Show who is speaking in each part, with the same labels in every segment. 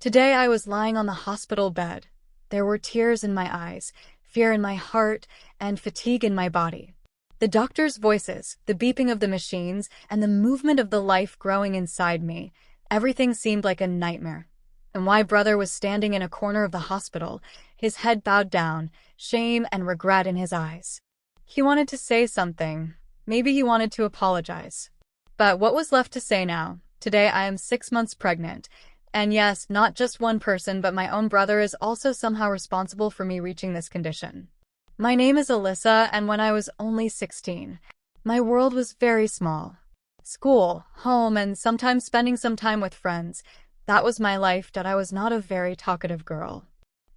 Speaker 1: Today I was lying on the hospital bed. There were tears in my eyes, fear in my heart, and fatigue in my body. The doctor's voices, the beeping of the machines, and the movement of the life growing inside me, everything seemed like a nightmare. And my brother was standing in a corner of the hospital, his head bowed down, shame and regret in his eyes. He wanted to say something. Maybe he wanted to apologize. But what was left to say now? Today I am 6 months pregnant. And yes, not just one person, but my own brother is also somehow responsible for me reaching this condition. My name is Alyssa, and when I was only 16, my world was very small. School, home, and sometimes spending some time with friends. That was my life, that I was not a very talkative girl.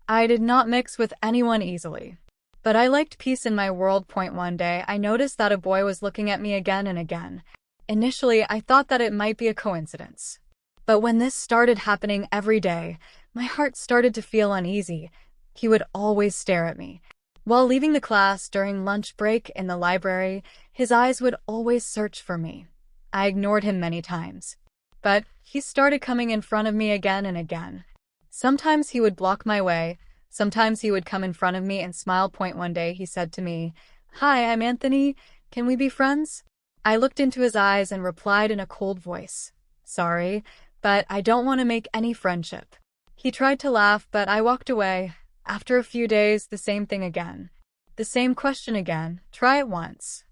Speaker 1: I did not mix with anyone easily. But I liked peace in my world. One day, I noticed that a boy was looking at me again and again. Initially, I thought that it might be a coincidence. But when this started happening every day, my heart started to feel uneasy. He would always stare at me. While leaving the class, during lunch break in the library, his eyes would always search for me. I ignored him many times. But he started coming in front of me again and again. Sometimes he would block my way. Sometimes he would come in front of me and smile. One day he said to me, "Hi, I'm Anthony. Can we be friends?" I looked into his eyes and replied in a cold voice, "Sorry, but I don't want to make any friendship." He tried to laugh, but I walked away. After a few days, the same thing again. The same question again. Try it once.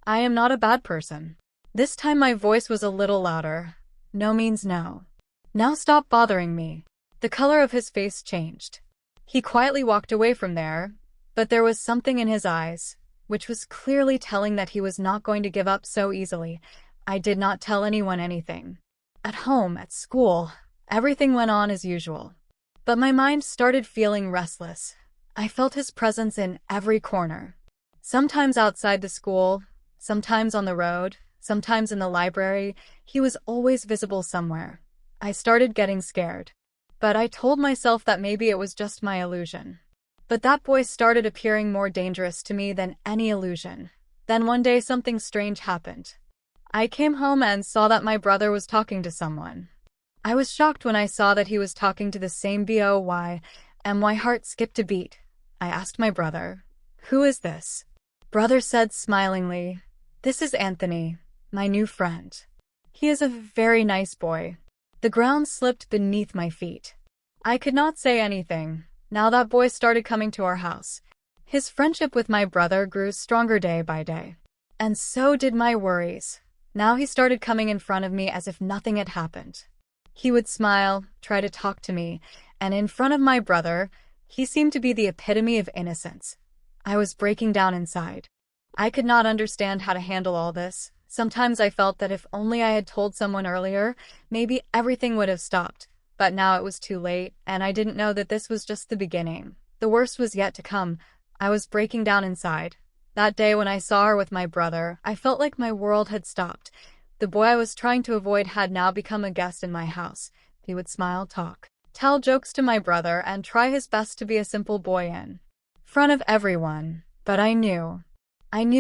Speaker 1: I am not a bad person. This time my voice was a little louder. No means no. Now stop bothering me. The color of his face changed. He quietly walked away from there, but there was something in his eyes, which was clearly telling that he was not going to give up so easily. I did not tell anyone anything. At home, at school, everything went on as usual. But my mind started feeling restless. I felt his presence in every corner. Sometimes outside the school, sometimes on the road, sometimes in the library. He was always visible somewhere. I started getting scared. But I told myself that maybe it was just my illusion. But that boy started appearing more dangerous to me than any illusion. Then one day something strange happened. I came home and saw that my brother was talking to someone. I was shocked when I saw that he was talking to the same boy, and my heart skipped a beat. I asked my brother, "Who is this?" Brother said smilingly, "This is Anthony, my new friend. He is a very nice boy." The ground slipped beneath my feet. I could not say anything. Now that boy started coming to our house. His friendship with my brother grew stronger day by day. And so did my worries. Now he started coming in front of me as if nothing had happened. He would smile, try to talk to me, and in front of my brother, he seemed to be the epitome of innocence. I was breaking down inside. I could not understand how to handle all this. Sometimes I felt that if only I had told someone earlier, maybe everything would have stopped. But now it was too late, and I didn't know that this was just the beginning. The worst was yet to come. I was breaking down inside. That day when I saw her with my brother, I felt like my world had stopped. The boy I was trying to avoid had now become a guest in my house. He would smile, talk, tell jokes to my brother, and try his best to be a simple boy in front of everyone. But I knew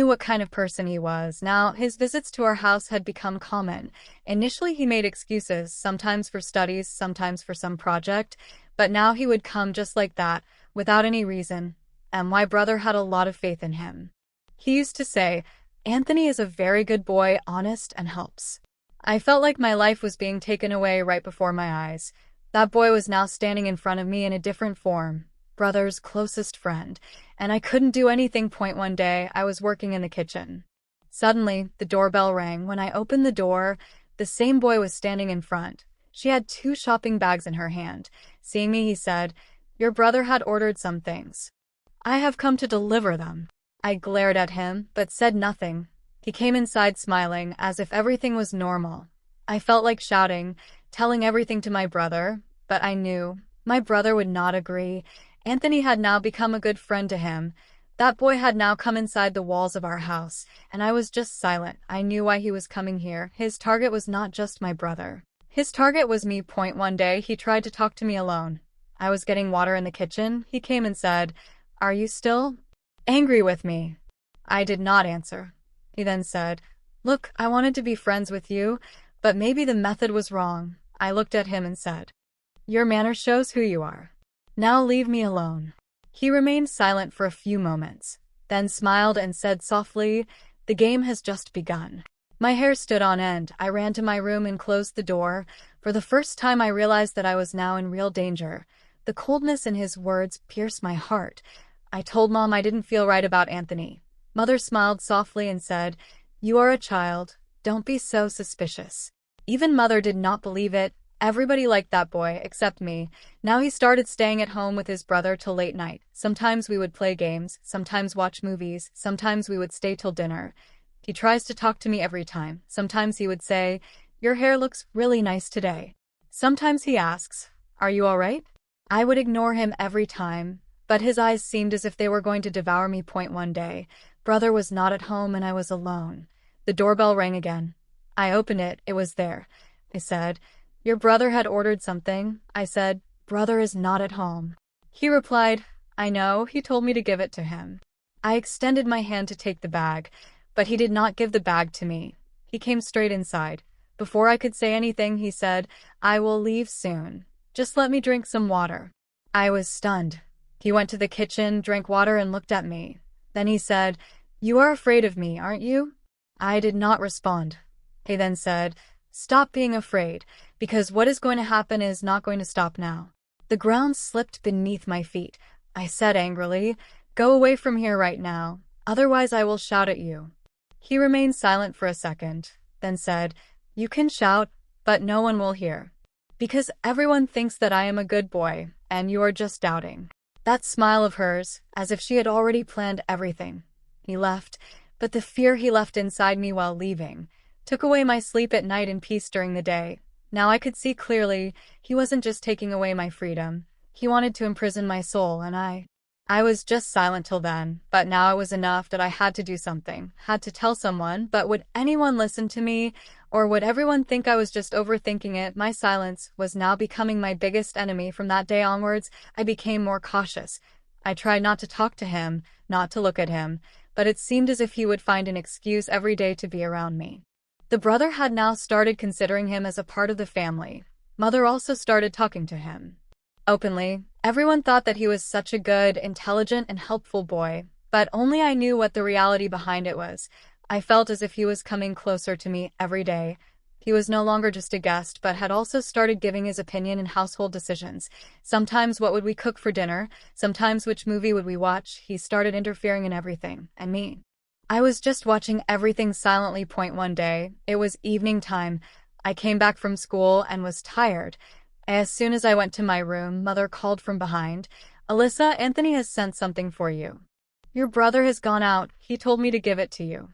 Speaker 1: what kind of person he was. Now, his visits to our house had become common. Initially, he made excuses, sometimes for studies, sometimes for some project, but now he would come just like that, without any reason, and my brother had a lot of faith in him. He used to say, "Anthony is a very good boy, honest, and helps." I felt like my life was being taken away right before my eyes. That boy was now standing in front of me in a different form. Brother's closest friend, and I couldn't do anything. One day, I was working in the kitchen. Suddenly, the doorbell rang. When I opened the door, the same boy was standing in front. She had 2 shopping bags in her hand. Seeing me, he said, "Your brother had ordered some things. I have come to deliver them." I glared at him, but said nothing. He came inside smiling, as if everything was normal. I felt like shouting, telling everything to my brother, but I knew my brother would not agree. Anthony had now become a good friend to him. That boy had now come inside the walls of our house, and I was just silent. I knew why he was coming here. His target was not just my brother. His target was me. One day, he tried to talk to me alone. I was getting water in the kitchen. He came and said, "Are you still angry with me?" I did not answer. He then said, "Look, I wanted to be friends with you, but maybe the method was wrong." I looked at him and said, Your manner shows who you are. Now leave me alone." He remained silent for a few moments, then smiled and said softly, "The game has just begun." My hair stood on end. I ran to my room and closed the door. For the first time I realized that I was now in real danger. The coldness in his words pierced my heart. I told Mom I didn't feel right about Anthony. Mother smiled softly and said, "You are a child. Don't be so suspicious." Even Mother did not believe it. Everybody liked that boy, except me. Now he started staying at home with his brother till late night. Sometimes we would play games, sometimes watch movies, sometimes we would stay till dinner. He tries to talk to me every time. Sometimes he would say, "Your hair looks really nice today." Sometimes he asks, "Are you all right?" I would ignore him every time, but his eyes seemed as if they were going to devour me. One day, brother was not at home and I was alone. The doorbell rang again. I opened it. It was there. They said, "Your brother had ordered something." I said, "Brother is not at home." He replied, "I know, he told me to give it to him." I extended my hand to take the bag, but he did not give the bag to me. He came straight inside. Before I could say anything, he said, "I will leave soon. Just let me drink some water." I was stunned. He went to the kitchen, drank water, and looked at me. Then he said, "You are afraid of me, aren't you?" I did not respond. He then said, "Stop being afraid, because what is going to happen is not going to stop now." The ground slipped beneath my feet. I said angrily, "Go away from here right now, otherwise I will shout at you." He remained silent for a second, then said, "You can shout, but no one will hear. Because everyone thinks that I am a good boy, and you are just doubting." That smile of hers, as if she had already planned everything. He left, but the fear he left inside me while leaving took away my sleep at night and peace during the day. Now I could see clearly, he wasn't just taking away my freedom. He wanted to imprison my soul, and I was just silent till then, but now it was enough that I had to do something, had to tell someone. But would anyone listen to me, or would everyone think I was just overthinking it? My silence was now becoming my biggest enemy. From that day onwards, I became more cautious. I tried not to talk to him, not to look at him, but it seemed as if he would find an excuse every day to be around me. The brother had now started considering him as a part of the family. Mother also started talking to him openly. Everyone thought that he was such a good, intelligent, and helpful boy, but only I knew what the reality behind it was. I felt as if he was coming closer to me every day. He was no longer just a guest, but had also started giving his opinion in household decisions. Sometimes what would we cook for dinner, sometimes which movie would we watch. He started interfering in everything, and me. I was just watching everything silently. One day, it was evening time. I came back from school and was tired. As soon as I went to my room, Mother called from behind, "Alyssa, Anthony has sent something for you. Your brother has gone out. He told me to give it to you."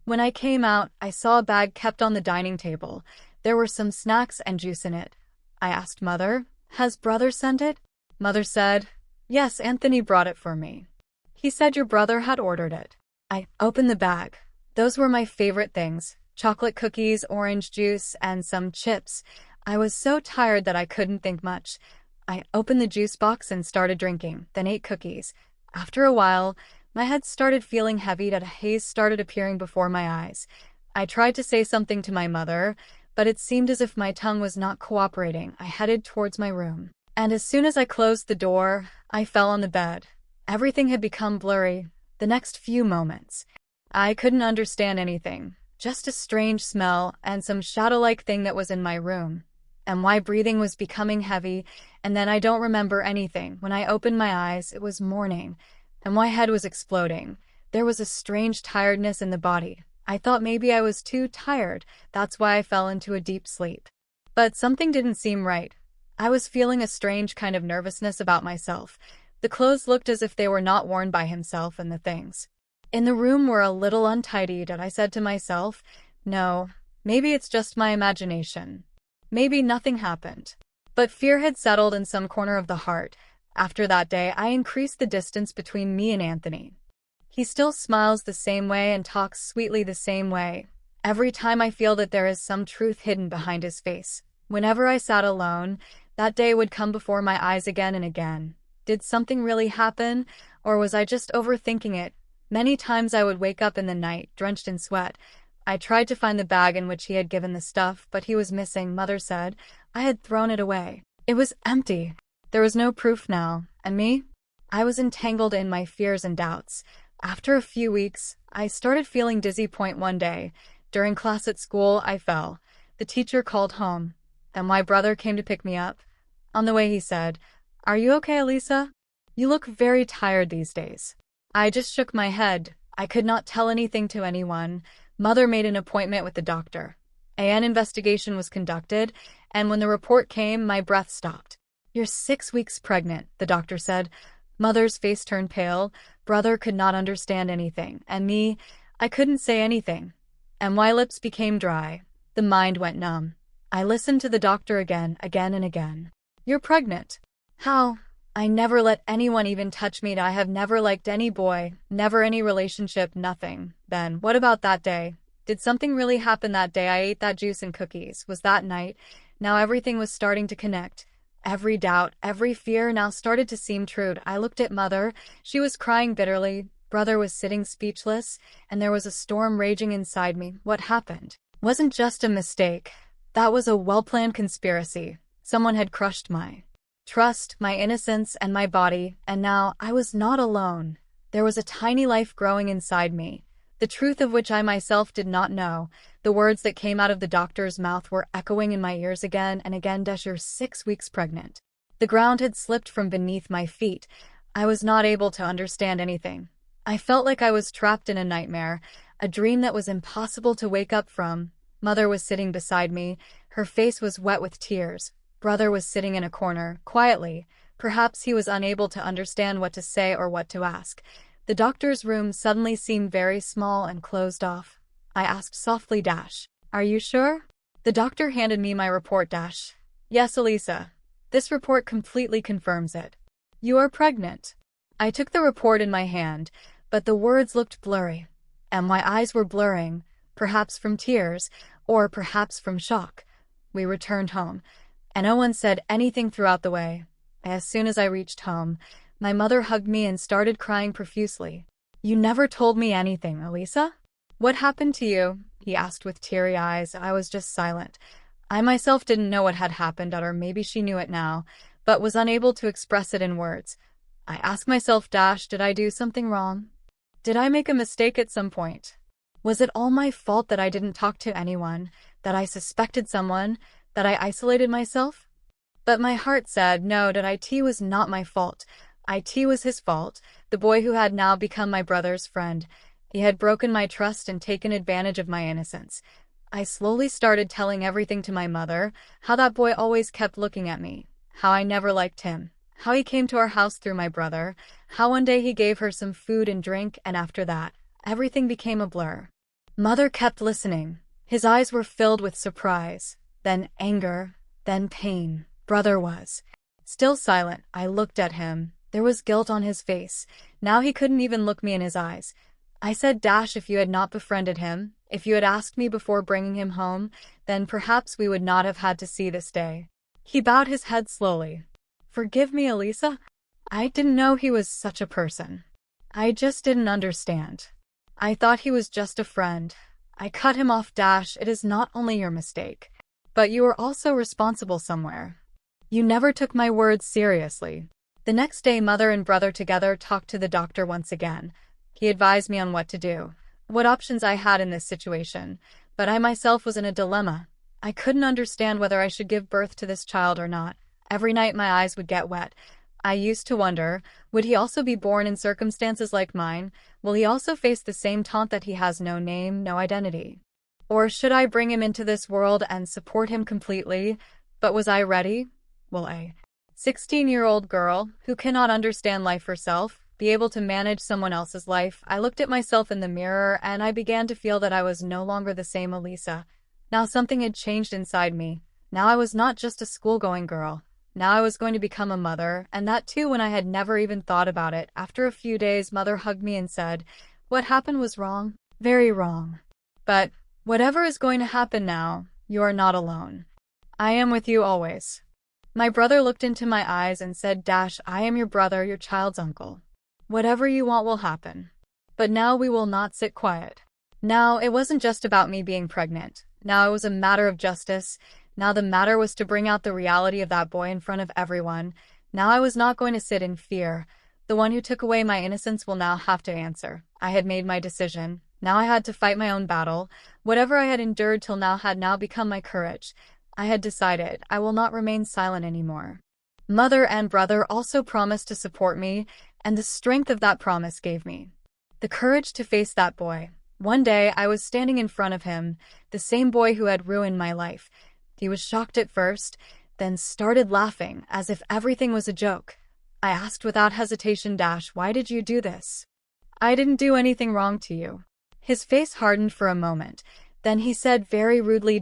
Speaker 1: When I came out, I saw a bag kept on the dining table. There were some snacks and juice in it. I asked Mother, "Has brother sent it?" Mother said, "Yes, Anthony brought it for me. He said your brother had ordered it." I opened the bag. Those were my favorite things: chocolate cookies, orange juice, and some chips. I was so tired that I couldn't think much. I opened the juice box and started drinking, then ate cookies. After a while, my head started feeling heavy and a haze started appearing before my eyes. I tried to say something to my mother, but it seemed as if my tongue was not cooperating. I headed towards my room. And as soon as I closed the door, I fell on the bed. Everything had become blurry. The next few moments, I couldn't understand anything. Just a strange smell and some shadow-like thing that was in my room. And my breathing was becoming heavy, and then I don't remember anything. When I opened my eyes, it was morning, and my head was exploding. There was a strange tiredness in the body. I thought maybe I was too tired. That's why I fell into a deep sleep. But something didn't seem right. I was feeling a strange kind of nervousness about myself. The clothes looked as if they were not worn by himself, and the things in the room were a little untidy. And I said to myself, no, maybe it's just my imagination. Maybe nothing happened. But fear had settled in some corner of the heart. After that day, I increased the distance between me and Anthony. He still smiles the same way and talks sweetly the same way. Every time I feel that there is some truth hidden behind his face. Whenever I sat alone, that day would come before my eyes again and again. Did something really happen, or was I just overthinking it? Many times I would wake up in the night, drenched in sweat. I tried to find the bag in which he had given the stuff, but he was missing. Mother said I had thrown it away. It was empty. There was no proof now. And me? I was entangled in my fears and doubts. After a few weeks, I started feeling dizzy. One day, during class at school, I fell. The teacher called home. Then my brother came to pick me up. On the way he said, "Are you okay, Elisa? You look very tired these days." I just shook my head. I could not tell anything to anyone. Mother made an appointment with the doctor. An investigation was conducted, and when the report came, my breath stopped. "You're 6 weeks pregnant," the doctor said. Mother's face turned pale. Brother could not understand anything, and me, I couldn't say anything. And my lips became dry. The mind went numb. I listened to the doctor again and again. "You're pregnant." "How?" "I never let anyone even touch me. I have never liked any boy, never any relationship, nothing." "Then, what about that day? Did something really happen that day I ate that juice and cookies? Was that night?" Now everything was starting to connect. Every doubt, every fear now started to seem true. I looked at Mother. She was crying bitterly. Brother was sitting speechless, and there was a storm raging inside me. What happened wasn't just a mistake. That was a well-planned conspiracy. Someone had crushed my trust, my innocence, and my body, and now I was not alone. There was a tiny life growing inside me, the truth of which I myself did not know. The words that came out of the doctor's mouth were echoing in my ears again and again. "You're 6 weeks pregnant." The ground had slipped from beneath my feet. I was not able to understand anything. I felt like I was trapped in a nightmare, a dream that was impossible to wake up from. Mother was sitting beside me. Her face was wet with tears. Brother was sitting in a corner, quietly. Perhaps he was unable to understand what to say or what to ask. The doctor's room suddenly seemed very small and closed off. I asked softly, "Are you sure?" The doctor handed me my report. "Yes, Elisa. This report completely confirms it. You are pregnant." I took the report in my hand, but the words looked blurry, and my eyes were blurring, perhaps from tears, or perhaps from shock. We returned home, and no one said anything throughout the way. As soon as I reached home, my mother hugged me and started crying profusely. "You never told me anything, Elisa. What happened to you?" he asked with teary eyes. I was just silent. I myself didn't know what had happened, or maybe she knew it now, but was unable to express it in words. I asked myself, did I do something wrong? Did I make a mistake at some point? Was it all my fault that I didn't talk to anyone, that I suspected someone, that I isolated myself? But my heart said, no, that it was not my fault. It was his fault, the boy who had now become my brother's friend. He had broken my trust and taken advantage of my innocence. I slowly started telling everything to my mother, how that boy always kept looking at me, how I never liked him, how he came to our house through my brother, how one day he gave her some food and drink, and after that, everything became a blur. Mother kept listening. His eyes were filled with surprise, then anger, then pain. Brother was still silent. I looked at him. There was guilt on his face. Now he couldn't even look me in his eyes. I said, if you had not befriended him, if you had asked me before bringing him home, then perhaps we would not have had to see this day. He bowed his head slowly. Forgive me, Elisa. I didn't know he was such a person. I just didn't understand. I thought he was just a friend. I cut him off. It is not only your mistake, but you were also responsible somewhere. You never took my words seriously. The next day, mother and brother together talked to the doctor once again. He advised me on what to do, what options I had in this situation, but I myself was in a dilemma. I couldn't understand whether I should give birth to this child or not. Every night my eyes would get wet. I used to wonder, would he also be born in circumstances like mine? Will he also face the same taunt that he has no name, no identity? Or should I bring him into this world and support him completely? But was I ready? Will a 16-year-old girl, who cannot understand life herself, be able to manage someone else's life? I looked at myself in the mirror and I began to feel that I was no longer the same Elisa. Now something had changed inside me. Now I was not just a school-going girl. Now I was going to become a mother, and that too when I had never even thought about it. After a few days, mother hugged me and said, what happened was wrong, very wrong. But whatever is going to happen now, you are not alone. I am with you always. My brother looked into my eyes and said, I am your brother, your child's uncle. Whatever you want will happen. But now we will not sit quiet. Now it wasn't just about me being pregnant. Now it was a matter of justice. Now the matter was to bring out the reality of that boy in front of everyone. Now I was not going to sit in fear. The one who took away my innocence will now have to answer. I had made my decision. Now I had to fight my own battle. Whatever I had endured till now had now become my courage. I had decided I will not remain silent anymore. Mother and brother also promised to support me, and the strength of that promise gave me the courage to face that boy. One day I was standing in front of him, the same boy who had ruined my life. He was shocked at first, then started laughing as if everything was a joke. I asked without hesitation, "Why did you do this?" "I didn't do anything wrong to you." His face hardened for a moment. Then he said very rudely,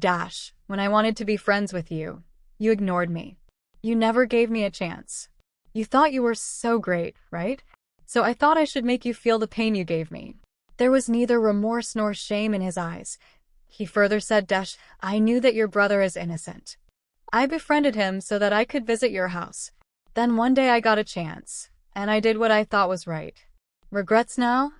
Speaker 1: "When I wanted to be friends with you, you ignored me. You never gave me a chance. You thought you were so great, right? So I thought I should make you feel the pain you gave me." There was neither remorse nor shame in his eyes. He further said, "I knew that your brother is innocent. I befriended him so that I could visit your house. Then one day I got a chance, and I did what I thought was right. Regrets now?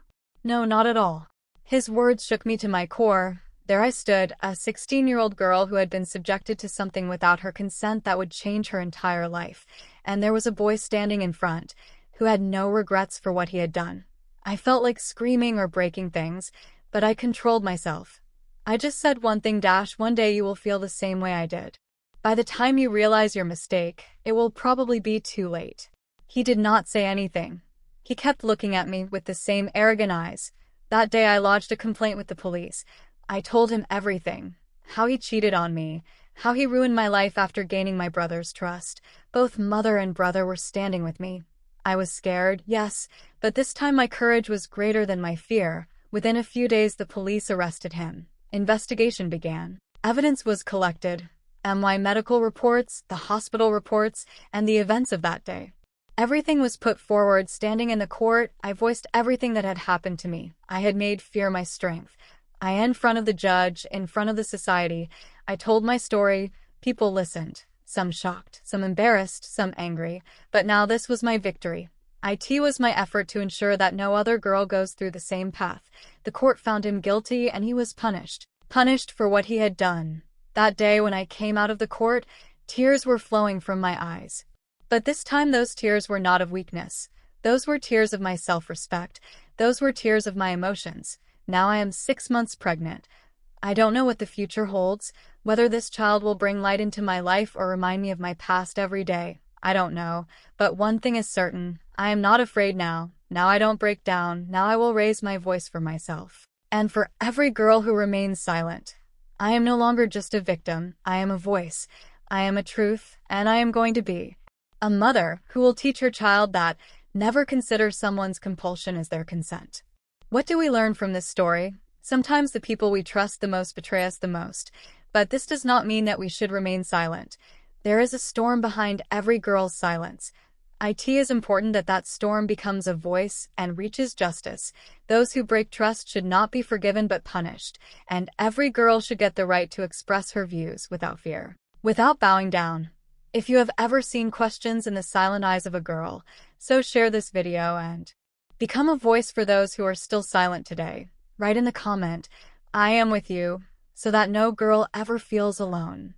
Speaker 1: No, not at all." His words shook me to my core. There I stood, a 16-year-old girl who had been subjected to something without her consent that would change her entire life. And there was a boy standing in front, who had no regrets for what he had done. I felt like screaming or breaking things, but I controlled myself. I just said one thing, "One day you will feel the same way I did. By the time you realize your mistake, it will probably be too late." He did not say anything. He kept looking at me with the same arrogant eyes. That day I lodged a complaint with the police. I told him everything. How he cheated on me. How he ruined my life after gaining my brother's trust. Both mother and brother were standing with me. I was scared, yes, but this time my courage was greater than my fear. Within a few days the police arrested him. Investigation began. Evidence was collected. My medical reports, the hospital reports, and the events of that day. Everything was put forward. Standing in the court, I voiced everything that had happened to me. I had made fear my strength. In front of the judge, in front of the society, I told my story. People listened. Some shocked, some embarrassed, some angry. But now this was my victory. It was my effort to ensure that no other girl goes through the same path. The court found him guilty and he was punished. Punished for what he had done. That day when I came out of the court, tears were flowing from my eyes. But this time those tears were not of weakness. Those were tears of my self-respect. Those were tears of my emotions. Now I am 6 months pregnant. I don't know what the future holds, whether this child will bring light into my life or remind me of my past every day. I don't know, but one thing is certain. I am not afraid now. Now I don't break down. Now I will raise my voice for myself. And for every girl who remains silent. I am no longer just a victim. I am a voice. I am a truth, and I am going to be a mother who will teach her child that never consider someone's compulsion as their consent. What do we learn from this story? Sometimes the people we trust the most betray us the most, but this does not mean that we should remain silent. There is a storm behind every girl's silence. It is important that that storm becomes a voice and reaches justice. Those who break trust should not be forgiven but punished, and every girl should get the right to express her views without fear, without bowing down. If you have ever seen questions in the silent eyes of a girl, so share this video and become a voice for those who are still silent today. Write in the comment, "I am with you," so that no girl ever feels alone.